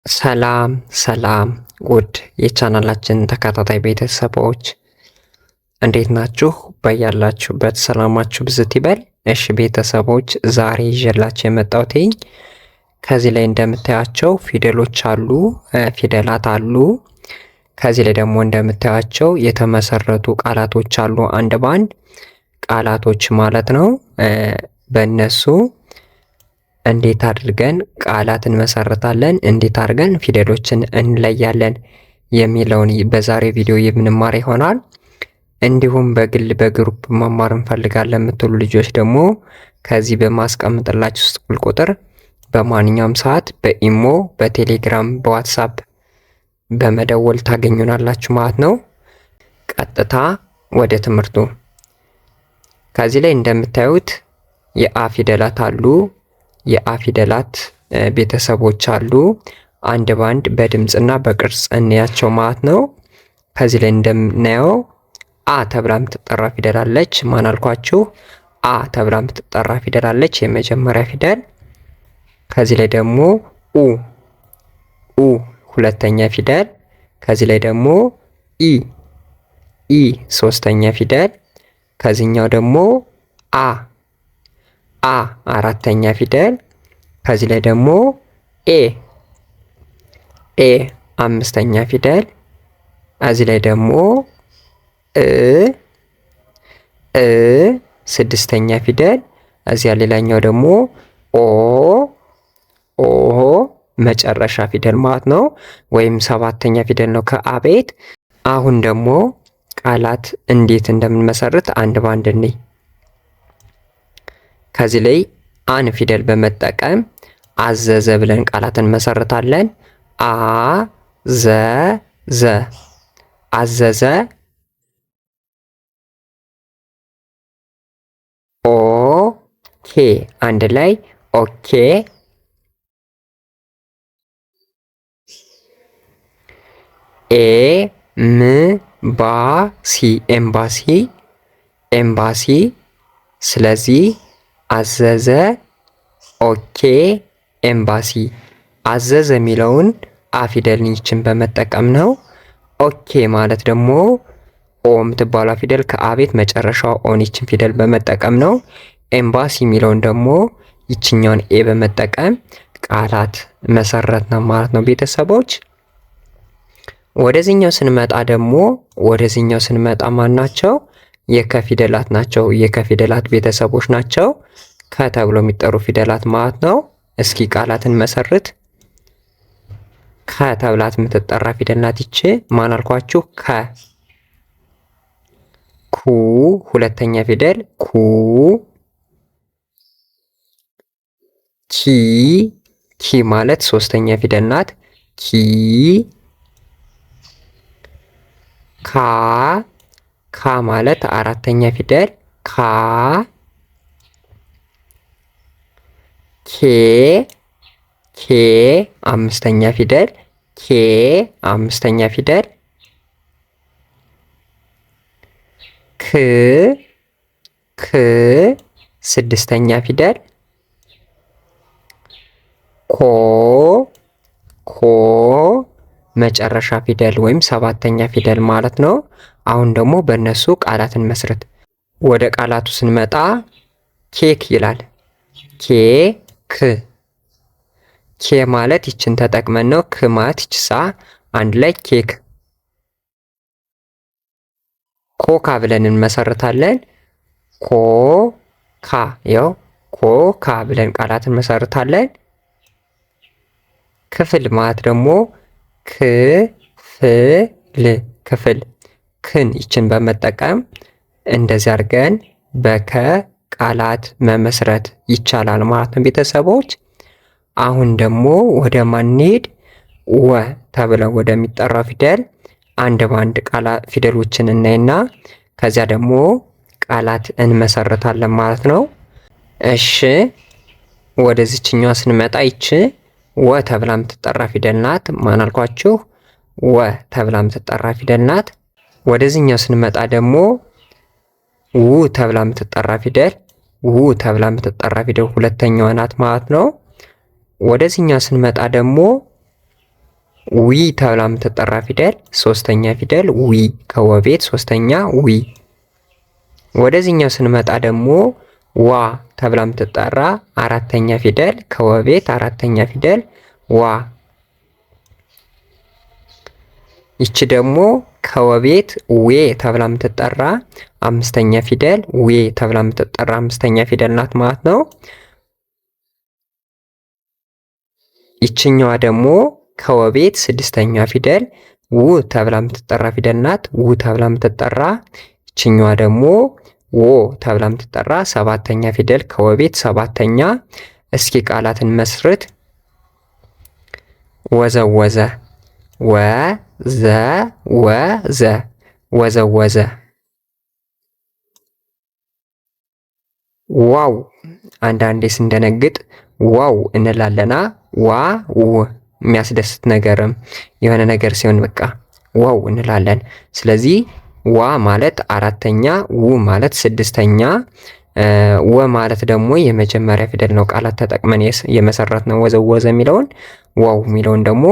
ሰላም ሰላም ውድ የቻናላችን ተከታታይ ቤተሰቦች እንዴት ናችሁ? በያላችሁበት ሰላማችሁ ብዝት ይበል። እሺ ቤተሰቦች ዛሬ ይዤላችሁ የመጣሁት ከዚህ ላይ እንደምታያቸው ፊደሎች አሉ፣ ፊደላት አሉ። ከዚህ ላይ ደግሞ እንደምታያቸው የተመሰረቱ ቃላቶች አሉ፣ አንድ ባንድ ቃላቶች ማለት ነው። በእነሱ እንዴት አድርገን ቃላት እንመሰርታለን፣ እንዴት አድርገን ፊደሎችን እንለያለን የሚለውን በዛሬ ቪዲዮ የምንማር ይሆናል። እንዲሁም በግል በግሩፕ መማር እንፈልጋለን የምትሉ ልጆች ደግሞ ከዚህ በማስቀምጥላችሁ ስልክ ቁጥር በማንኛውም ሰዓት በኢሞ፣ በቴሌግራም፣ በዋትሳፕ በመደወል ታገኙናላችሁ ማለት ነው። ቀጥታ ወደ ትምህርቱ። ከዚህ ላይ እንደምታዩት የአ ፊደላት አሉ። የአ ፊደላት ቤተሰቦች አሉ። አንድ ባንድ በድምፅና በቅርጽ እንያቸው ማለት ነው። ከዚህ ላይ እንደምናየው አ ተብላ የምትጠራ ፊደል አለች። ማን አልኳችሁ? አ ተብላ የምትጠራ ፊደል አለች፣ የመጀመሪያ ፊደል። ከዚህ ላይ ደግሞ ኡ ሁለተኛ ፊደል። ከዚህ ላይ ደግሞ ኢ ሶስተኛ ፊደል። ከዚህኛው ደግሞ አ አራተኛ ፊደል። ከዚህ ላይ ደግሞ ኤ አምስተኛ ፊደል። እዚህ ላይ ደግሞ ስድስተኛ ፊደል። እዚያ ሌላኛው ደግሞ ኦ መጨረሻ ፊደል ማለት ነው፣ ወይም ሰባተኛ ፊደል ነው ከአ ቤት። አሁን ደግሞ ቃላት እንዴት እንደምንመሰርት አንድ ባንድ እንይ። ከዚህ ላይ አን ፊደል በመጠቀም አዘዘ ብለን ቃላትን እንመሰርታለን። አዘዘ። ኦኬ አንድ ላይ ኦኬ። ኤምባሲ። ስለዚህ አዘዘ፣ ኦኬ፣ ኤምባሲ። አዘዘ የሚለውን አ ፊደል ይችን በመጠቀም ነው። ኦኬ ማለት ደግሞ ኦ የምትባሏ ፊደል ከአ ቤት መጨረሻው ኦን ይችን ፊደል በመጠቀም ነው። ኤምባሲ የሚለውን ደግሞ ይችኛውን ኤ በመጠቀም ቃላት መሰረት ነው ማለት ነው ቤተሰቦች። ወደዚህኛው ስንመጣ ማን ናቸው? የከፊደላት ናቸው። የከፊደላት ቤተሰቦች ናቸው። ከተብሎ የሚጠሩ ፊደላት ማለት ነው። እስኪ ቃላትን መሰርት። ከተብላት የምትጠራ ፊደል ናት ይቺ። ማን አልኳችሁ? ኩ ሁለተኛ ፊደል ኩ። ኪ ማለት ሶስተኛ ፊደል ናት። ኪ። ካ ማለት አራተኛ ፊደል ካ። ኬ አምስተኛ ፊደል ኬ አምስተኛ ፊደል። ክ ስድስተኛ ፊደል። ኮ መጨረሻ ፊደል ወይም ሰባተኛ ፊደል ማለት ነው። አሁን ደግሞ በእነሱ ቃላትን መስረት። ወደ ቃላቱ ስንመጣ ኬክ ይላል። ኬ ማለት ይችን ተጠቅመን ነው። ክ ማለት ይችሳ አንድ ላይ ኬክ። ኮካ ብለን እንመሰርታለን። ኮካ ብለን ቃላትን እንመሰርታለን። ክፍል ማለት ደግሞ ክፍል ክን ይችን በመጠቀም እንደዚህ አድርገን በከ ቃላት መመስረት ይቻላል ማለት ነው ቤተሰቦች። አሁን ደግሞ ወደ ማንሄድ ወ ተብለው ወደሚጠራው ፊደል አንድ ባንድ ቃላት ፊደሎችን እናይና ከዚያ ደግሞ ቃላት እንመሰርታለን ማለት ነው። እሺ ወደዚችኛዋ ስንመጣ ይች ወ ተብላ የምትጠራ ፊደል ናት። ማን አልኳችሁ? ወ ተብላ የምትጠራ ፊደል ናት። ወደዚህኛው ስንመጣ ደግሞ ው ተብላ የምትጠራ ፊደል ሁለተኛዋ ናት ማለት ነው። ወደዚህኛው ስንመጣ ደግሞ ዊ ተብላ የምትጠራ ፊደል ሶስተኛ ፊደል ዊ ከወቤት ሶስተኛ ዊ። ወደዚህኛው ስንመጣ ደግሞ ዋ ተብላ የምትጠራ አራተኛ ፊደል ከወቤት አራተኛ ፊደል ዋ። ይቺ ደግሞ ከወቤት ዌ ተብላ የምትጠራ አምስተኛ ፊደል ዌ ተብላ የምትጠራ አምስተኛ ፊደል ናት ማለት ነው። ይችኛዋ ደግሞ ከወቤት ስድስተኛ ፊደል ው ተብላ የምትጠራ ፊደል ናት። ው ተብላ የምትጠራ። ይችኛዋ ደግሞ ዎ ተብላ የምትጠራ ሰባተኛ ፊደል ከወቤት ሰባተኛ። እስኪ ቃላትን መስርት። ወዘወዘ ወዘወዘ ወዘወዘ። ዋው አንዳንዴ ስንደነግጥ ዋው እንላለና ዋው የሚያስደስት ነገርም የሆነ ነገር ሲሆን በቃ ዋው እንላለን። ስለዚህ ዋ ማለት አራተኛ፣ ው ማለት ስድስተኛ፣ ወ ማለት ደግሞ የመጀመሪያ ፊደል ነው። ቃላት ተጠቅመን የመሰረት ነው ወዘወዘ የሚለውን። ዋው የሚለውን ደግሞ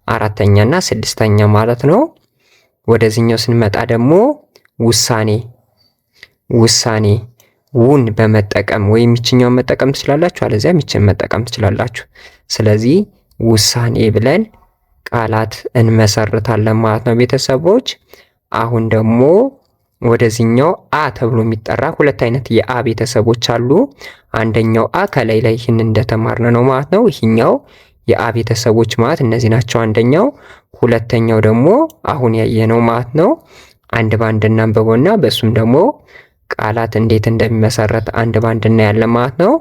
አራተኛና ስድስተኛ ማለት ነው። ወደዚህኛው ስንመጣ ደግሞ ውሳኔ ውሳኔ። ውን በመጠቀም ወይም ይችኛውን መጠቀም ትችላላችሁ፣ አለዚያ ይችን መጠቀም ትችላላችሁ። ስለዚህ ውሳኔ ብለን ቃላት እንመሰርታለን ማለት ነው ቤተሰቦች። አሁን ደግሞ ወደዚህኛው አ ተብሎ የሚጠራ ሁለት አይነት የአ ቤተሰቦች አሉ። አንደኛው አ ከላይ ላይ ይህን እንደተማርነ ነው ማለት ነው። ይህኛው የአ ቤተሰቦች ማለት እነዚህ ናቸው አንደኛው። ሁለተኛው ደግሞ አሁን ያየነው ማለት ነው። አንድ ባንድ እናንብበውና በሱም ደግሞ ቃላት እንዴት እንደሚመሰረት አንድ ባንድ እናያለን ማለት ነው።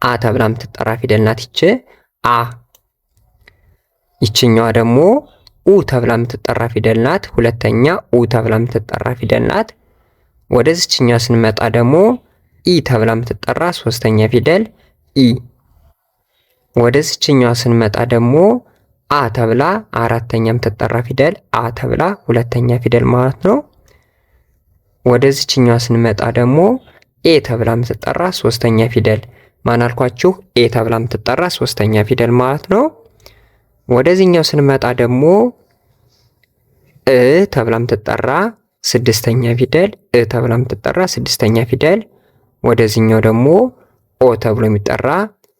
አ ተብላ የምትጠራ ፊደል ናት ይች አ። ይችኛዋ ደግሞ ኡ ተብላ የምትጠራ ፊደል ናት። ሁለተኛ ኡ ተብላ የምትጠራ ፊደል ናት። ወደዚችኛዋ ስንመጣ ደግሞ ኢ ተብላ የምትጠራ ሶስተኛ ፊደል ኢ። ወደዚችኛዋ ስንመጣ ደግሞ አ ተብላ አራተኛ የምትጠራ ፊደል አ ተብላ ሁለተኛ ፊደል ማለት ነው። ወደዚችኛዋ ስንመጣ ደግሞ ኤ ተብላ የምትጠራ ሶስተኛ ፊደል ማን አልኳችሁ? ኤ ተብላ የምትጠራ ሶስተኛ ፊደል ማለት ነው። ወደዚህኛው ስንመጣ ደግሞ እ ተብላ የምትጠራ ስድስተኛ ፊደል እ ተብላ የምትጠራ ስድስተኛ ፊደል። ወደዚህኛው ደግሞ ኦ ተብሎ የሚጠራ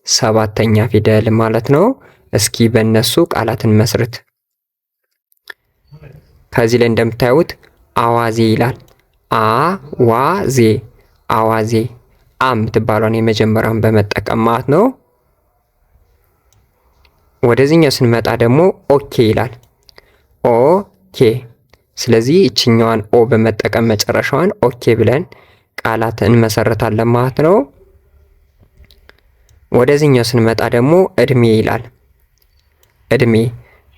ሰባተኛ ፊደል ማለት ነው። እስኪ በእነሱ ቃላትን መስርት። ከዚህ ላይ እንደምታዩት አዋዜ ይላል። አዋዜ አዋዜ። አ የምትባሏን የመጀመሪያውን በመጠቀም ማለት ነው። ወደዚህኛው ስንመጣ ደግሞ ኦኬ ይላል። ኦኬ። ስለዚህ ይችኛዋን ኦ በመጠቀም መጨረሻዋን ኦኬ ብለን ቃላት እንመሰርታለን ማለት ነው። ወደዚህኛው ስንመጣ ደግሞ እድሜ ይላል። እድሜ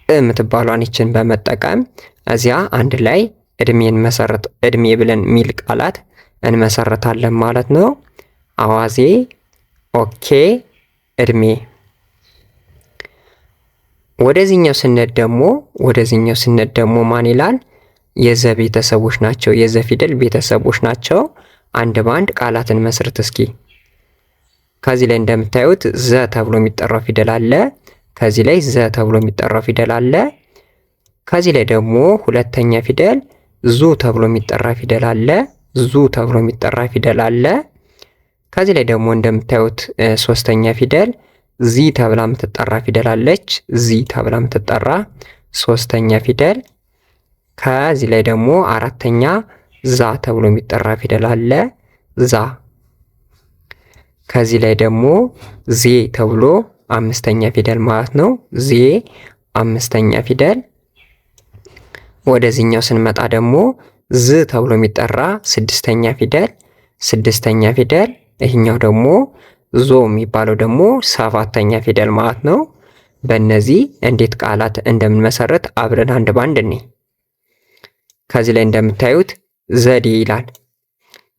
የምትባሏን ይችን በመጠቀም እዚያ አንድ ላይ እድሜን መሰረት እድሜ ብለን ሚል ቃላት እንመሰርታለን ማለት ነው። አዋዜ፣ ኦኬ፣ እድሜ። ወደዚህኛው ስንሄድ ደግሞ ማን ይላል? የዘ ቤተሰቦች ናቸው። የዘ ፊደል ቤተሰቦች ናቸው። አንድ ባንድ ቃላትን መስርት እስኪ። ከዚህ ላይ እንደምታዩት ዘ ተብሎ የሚጠራው ፊደል አለ። ከዚህ ላይ ዘ ተብሎ የሚጠራው ፊደል አለ። ከዚህ ላይ ደግሞ ሁለተኛ ፊደል ዙ ተብሎ የሚጠራ ፊደል አለ። ዙ ተብሎ የሚጠራ ፊደል አለ። ከዚህ ላይ ደግሞ እንደምታዩት ሶስተኛ ፊደል ዚ ተብላ የምትጠራ ፊደል አለች። ዚ ተብላ የምትጠራ ሶስተኛ ፊደል። ከዚህ ላይ ደግሞ አራተኛ ዛ ተብሎ የሚጠራ ፊደል አለ። ዛ። ከዚህ ላይ ደግሞ ዜ ተብሎ አምስተኛ ፊደል ማለት ነው። ዜ አምስተኛ ፊደል። ወደዚህኛው ስንመጣ ደግሞ ዝ ተብሎ የሚጠራ ስድስተኛ ፊደል ስድስተኛ ፊደል። ይህኛው ደግሞ ዞ የሚባለው ደግሞ ሰባተኛ ፊደል ማለት ነው። በእነዚህ እንዴት ቃላት እንደምንመሰረት አብረን አንድ ባንድ እኔ ከዚህ ላይ እንደምታዩት ዘዴ ይላል።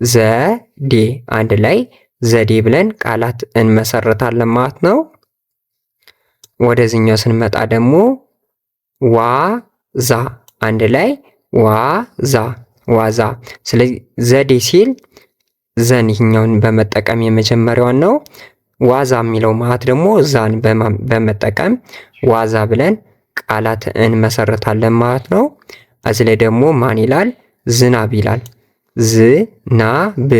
ዘዴ አንድ ላይ ዘዴ ብለን ቃላት እንመሰርታለን ማለት ነው። ወደዚህኛው ስንመጣ ደግሞ ዋዛ አንድ ላይ ዋዛ ዋዛ። ስለዚህ ዘዴ ሲል ዘን ይህኛውን በመጠቀም የመጀመሪያውን ነው። ዋዛ የሚለው ማለት ደግሞ ዛን በመጠቀም ዋዛ ብለን ቃላት እንመሰርታለን ማለት ነው። እዚህ ላይ ደግሞ ማን ይላል? ዝናብ ይላል። ዝናብ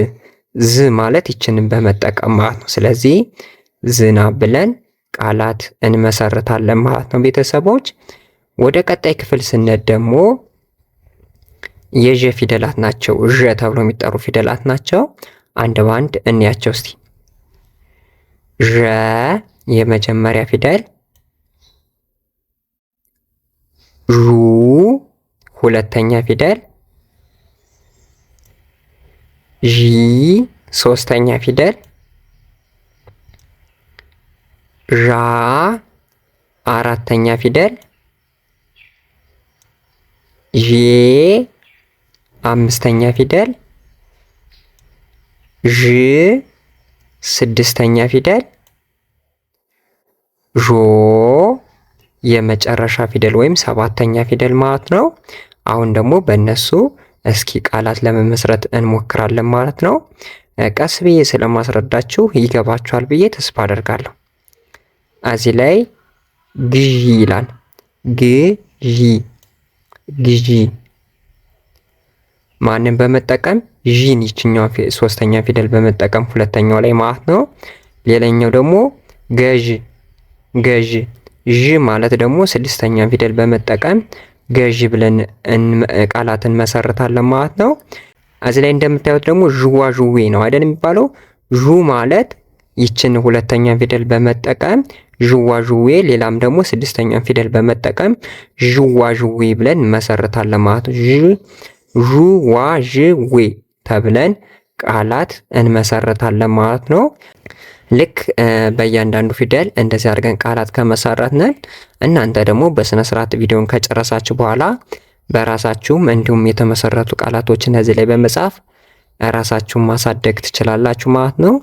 ዝ ማለት ይችንን በመጠቀም ማለት ነው። ስለዚህ ዝናብ ብለን ቃላት እንመሰርታለን ማለት ነው ቤተሰቦች። ወደ ቀጣይ ክፍል ስንሄድ ደግሞ የዠ ፊደላት ናቸው። ዠ ተብሎ የሚጠሩ ፊደላት ናቸው። አንድ ባንድ እንያቸው እስቲ። ዠ የመጀመሪያ ፊደል፣ ዡ ሁለተኛ ፊደል፣ ዢ ሶስተኛ ፊደል፣ ዣ አራተኛ ፊደል፣ ዤ አምስተኛ ፊደል፣ ዥ ስድስተኛ ፊደል፣ ዦ የመጨረሻ ፊደል ወይም ሰባተኛ ፊደል ማለት ነው። አሁን ደግሞ በእነሱ እስኪ ቃላት ለመመስረት እንሞክራለን ማለት ነው። ቀስ ብዬ ስለማስረዳችሁ ይገባችኋል ብዬ ተስፋ አደርጋለሁ። እዚህ ላይ ግዢ ይላል። ግዢ ግዢ ማንን በመጠቀም? ዢን ይችኛው ሶስተኛ ፊደል በመጠቀም ሁለተኛው ላይ ማለት ነው። ሌላኛው ደግሞ ገዥ ገዥ ዥ ማለት ደግሞ ስድስተኛ ፊደል በመጠቀም ገዥ ብለን ቃላትን መሰርታለን ማለት ነው። እዚህ ላይ እንደምታዩት ደግሞ ዥዋ ዥዌ ነው አይደል የሚባለው። ዡ ማለት ይችን ሁለተኛ ፊደል በመጠቀም ዥዋ ዥዌ፣ ሌላም ደግሞ ስድስተኛ ፊደል በመጠቀም ዥዋ ዥዌ ብለን መሰርታለን ማለት ነው። ዥዋ ዥዌ ተብለን ቃላት እንመሰርታለን ማለት ነው። ልክ በእያንዳንዱ ፊደል እንደዚህ አድርገን ቃላት ከመሰረትነን እናንተ ደግሞ በስነ ስርዓት ቪዲዮን ከጨረሳችሁ በኋላ በራሳችሁም እንዲሁም የተመሰረቱ ቃላቶችን እዚህ ላይ በመጻፍ ራሳችሁን ማሳደግ ትችላላችሁ ማለት ነው።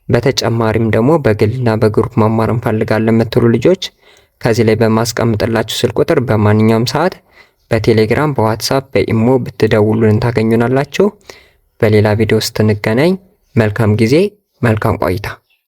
በተጨማሪም ደግሞ በግልና በግሩፕ መማር እንፈልጋለን የምትሉ ልጆች ከዚህ ላይ በማስቀምጥላችሁ ስልክ ቁጥር በማንኛውም ሰዓት በቴሌግራም፣ በዋትሳፕ፣ በኢሞ ብትደውሉን ታገኙናላችሁ። በሌላ ቪዲዮ ስትንገናኝ መልካም ጊዜ፣ መልካም ቆይታ